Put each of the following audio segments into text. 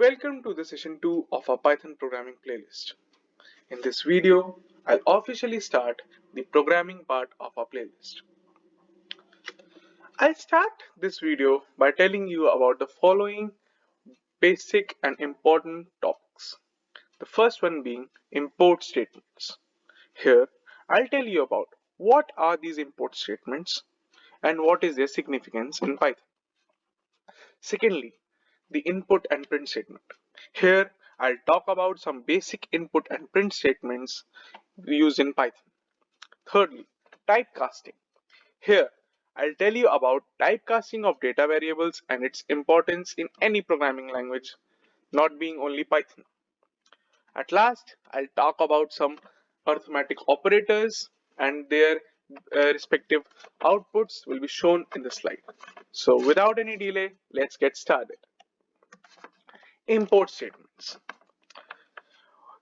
Welcome to the session 2 of our Python programming playlist. In this video, I'll officially start the programming part of our playlist. I'll start this video by telling you about the following basic and important topics. The first one being import statements. Here, I'll tell you about what are these import statements and what is their significance in Python. Secondly, the input and print statement. Here, I'll talk about some basic input and print statements used in Python. Thirdly, typecasting. Here, I'll tell you about typecasting of data variables and its importance in any programming language, not being only Python. At last, I'll talk about some arithmetic operators and their respective outputs will be shown in the slide. So without any delay, let's get started. Import statements.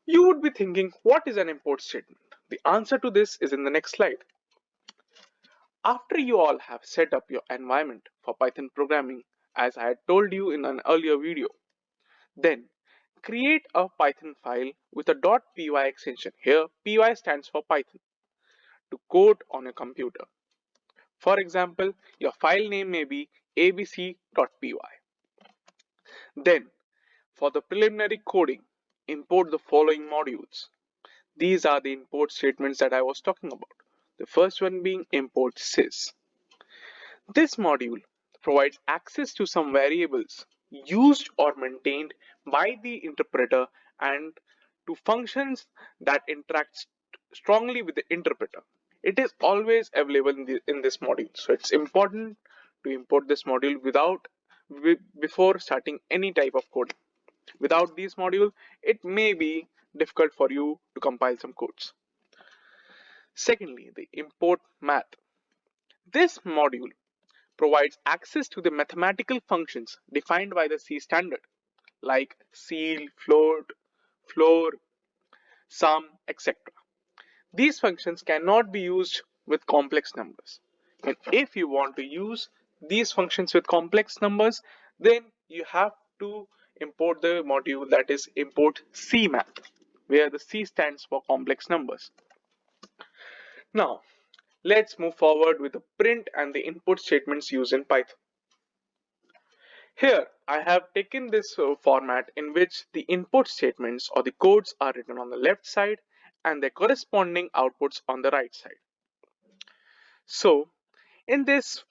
You would be thinking, what is an import statement? The answer to this is in the next slide. After you all have set up your environment for Python programming, as I had told you in an earlier video, then create a Python file with a .py extension. Here, py stands for Python, to code on a computer. For example, your file name may be abc.py. Then, for the preliminary coding, import the following modules. These are the import statements that I was talking about. The first one being import sys. This module provides access to some variables used or maintained by the interpreter and to functions that interact strongly with the interpreter. It is always available in this module, so it's important to import this module before starting any type of coding. Without this module, it may be difficult for you to compile some codes. Secondly, the import math. This module provides access to the mathematical functions defined by the C standard, like ceil, float, floor, sum, etc. These functions cannot be used with complex numbers. And if you want to use these functions with complex numbers, then you have to import the module that is import CMath, where the C stands for complex numbers. Now, let's move forward with the print and the input statements used in Python. Here, I have taken this format in which the input statements or the codes are written on the left side and their corresponding outputs on the right side. So, in this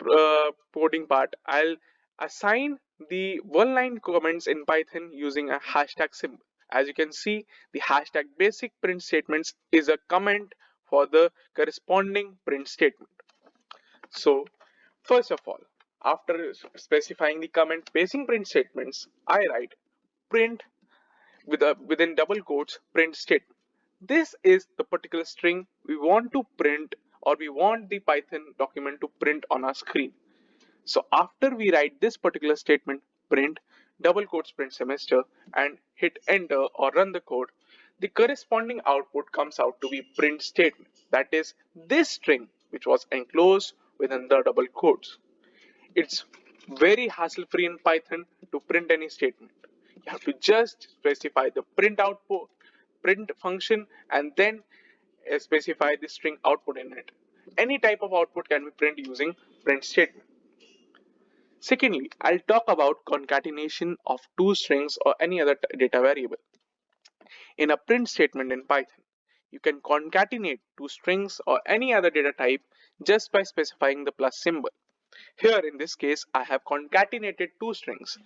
coding part, I'll assign the one-line comments in Python using a hashtag symbol. As you can see, the hashtag basic print statements is a comment for the corresponding print statement. So, first of all, after specifying the comment basic print statements, I write print within double quotes print statement. This is the particular string we want to print or we want the Python document to print on our screen. So after we write this particular statement print double quotes print semester and hit enter or run the code, the corresponding output comes out to be print statement. That is this string which was enclosed within the double quotes. It's very hassle free in Python to print any statement. You have to just specify the print output, print function, and then specify the string output in it. Any type of output can be printed using print statement. Secondly, I'll talk about concatenation of two strings or any other data variable. In a print statement in Python, you can concatenate two strings or any other data type just by specifying the plus symbol. Here in this case, I have concatenated two strings,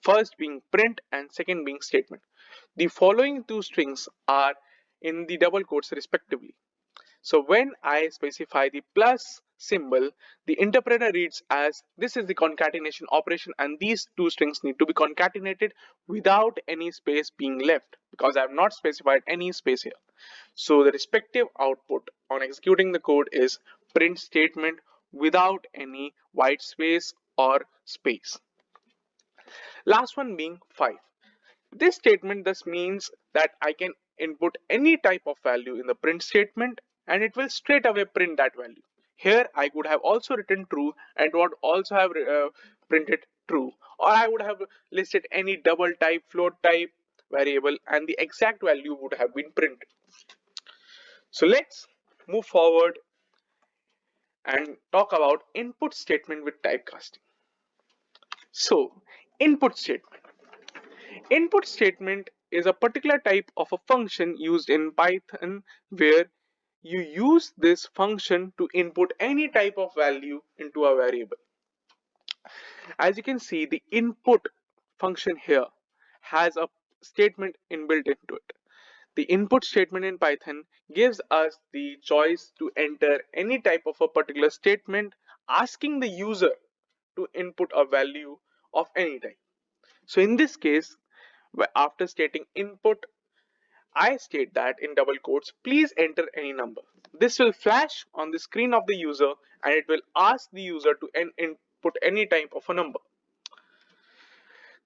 first being print and second being statement. The following two strings are in the double quotes respectively. So when I specify the plus symbol, the interpreter reads as this is the concatenation operation and these two strings need to be concatenated without any space being left because I have not specified any space here. So the respective output on executing the code is print statement without any white space or space. Last one being 5. This statement thus means that I can input any type of value in the print statement and it will straight away print that value. Here I could have also written true and would also have printed true, or I would have listed any double type, float type variable, and the exact value would have been printed. So let's move forward and talk about input statement with typecasting. So, input statement. Input statement is a particular type of a function used in Python where you use this function to input any type of value into a variable. As you can see, the input function here has a statement inbuilt into it. The input statement in Python gives us the choice to enter any type of a particular statement asking the user to input a value of any type. So in this case, after stating input, I state that in double quotes, please enter any number. This will flash on the screen of the user and it will ask the user to input any type of a number.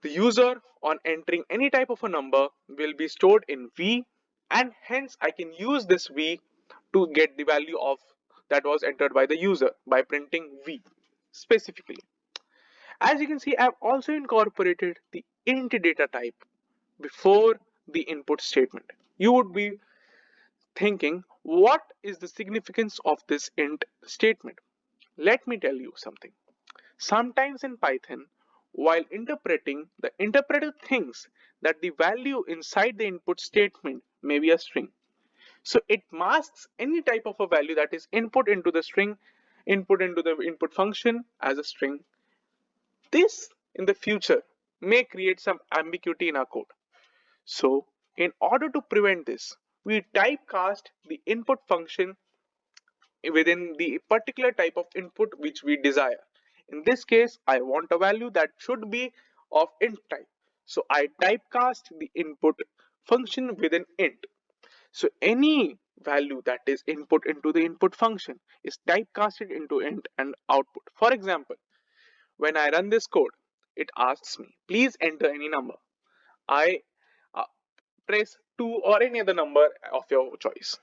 The user on entering any type of a number will be stored in V, and hence I can use this V to get the value of that was entered by the user by printing V specifically. As you can see, I've also incorporated the int data type before the input statement. You would be thinking, what is the significance of this int statement? Let me tell you something. Sometimes in Python, while interpreting, the interpreter thinks that the value inside the input statement may be a string. So it masks any type of a value that is input into the string, input into the input function as a string. This in the future may create some ambiguity in our code. So in order to prevent this, we typecast the input function within the particular type of input which we desire. In this case, I want a value that should be of int type. So I typecast the input function within int. So any value that is input into the input function is typecasted into int and output. For example, when I run this code, it asks me, please enter any number. I uh, press 2 or any other number of your choice.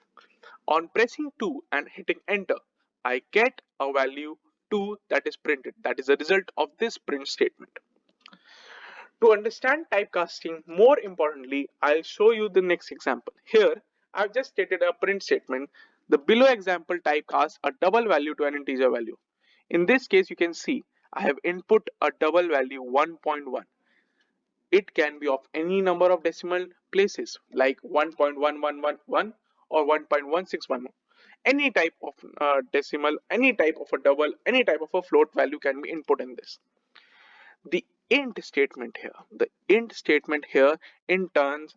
On pressing 2 and hitting enter, I get a value 2 that is printed. That is the result of this print statement. To understand typecasting more importantly, I'll show you the next example. Here, I've just stated a print statement. The below example typecasts a double value to an integer value. In this case, you can see I have input a double value 1.1. It can be of any number of decimal places like 1.1111 or 1.1611. Any type of decimal, any type of a double, any type of a float value can be input in this. The int statement here in turn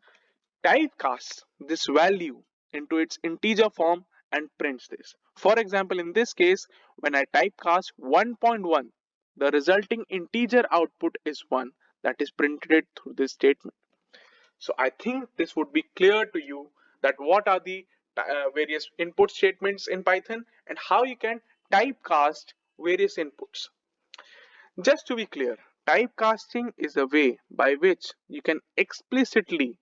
typecasts this value into its integer form and prints this. For example, in this case, when I typecast 1.1, the resulting integer output is 1 that is printed through this statement. So I think this would be clear to you that what are the various input statements in Python and how you can typecast various inputs. Just to be clear, typecasting is a way by which you can explicitly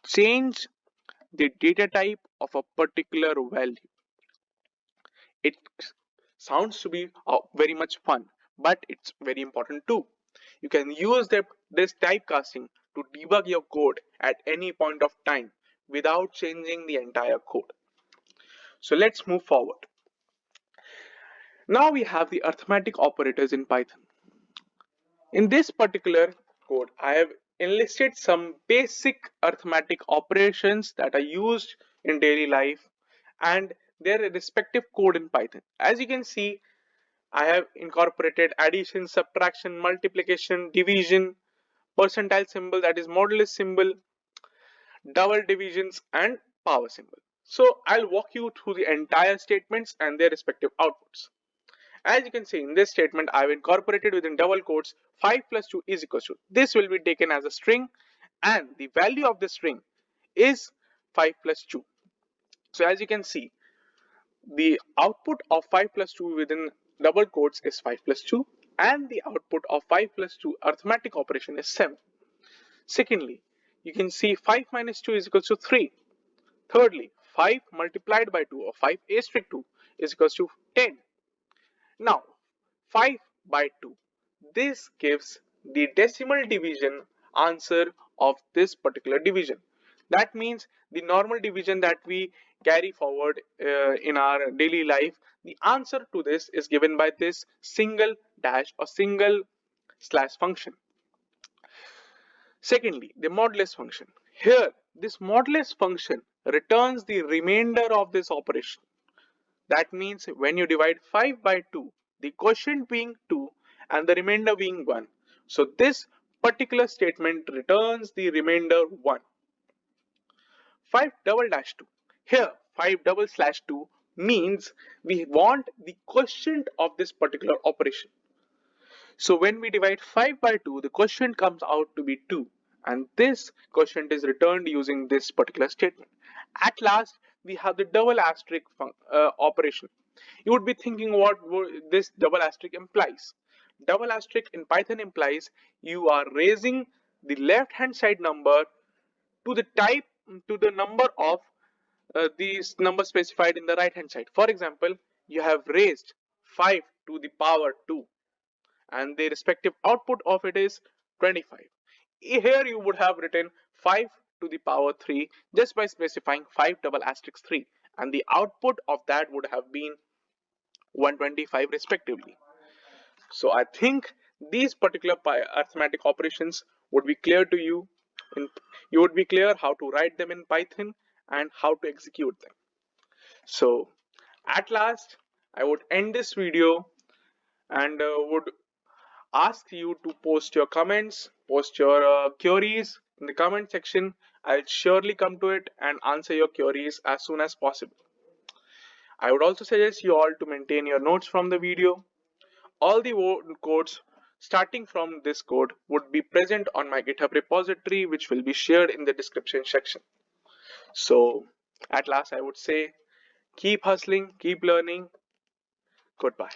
change the data type of a particular value. It sounds to be very much fun, but it's very important too. You can use this typecasting to debug your code at any point of time without changing the entire code. So let's move forward. Now we have the arithmetic operators in Python. In this particular code, I have enlisted some basic arithmetic operations that are used in daily life and their respective code in Python. As you can see, I have incorporated addition, subtraction, multiplication, division, percentile symbol, that is modulus symbol, double divisions, and power symbol. So I'll walk you through the entire statements and their respective outputs. As you can see in this statement, I've incorporated within double quotes 5 plus 2 is equals to. This will be taken as a string and the value of the string is 5 plus 2. So as you can see, the output of 5 plus 2 within double quotes is 5 plus 2 and the output of 5 plus 2 arithmetic operation is 7. Secondly, you can see 5 minus 2 is equals to 3. Thirdly, 5 multiplied by 2 or 5 asterisk 2 is equals to 10. Now, 5 by 2. this gives the decimal division answer of this particular division. That means the normal division that we carry forward in our daily life, the answer to this is given by this single dash or single slash function. Secondly, the modulus function. Here, this modulus function returns the remainder of this operation. That means when you divide 5 by 2, the quotient being 2 and the remainder being 1. So this particular statement returns the remainder 1. 5 double dash 2. Here 5 double slash 2 means we want the quotient of this particular operation. So when we divide 5 by 2, the quotient comes out to be 2, and this quotient is returned using this particular statement. At last, we have the double asterisk operation. You would be thinking what this double asterisk implies. Double asterisk in Python implies you are raising the left hand side number to the type to the number of these numbers specified in the right hand side. For example, you have raised 5 to the power 2 and the respective output of it is 25. Here you would have written 5 to the power 3 just by specifying 5 double asterisk 3, and the output of that would have been 125 respectively. So I think these particular arithmetic operations would be clear to you. You would be clear how to write them in Python and how to execute them. So at last, I would end this video and would ask you to post your comments, post your queries in the comment section. I'll surely come to it and answer your queries as soon as possible. I would also suggest you all to maintain your notes from the video. All the codes starting from this code would be present on my GitHub repository, which will be shared in the description section. So at last, I would say keep hustling, keep learning. Goodbye.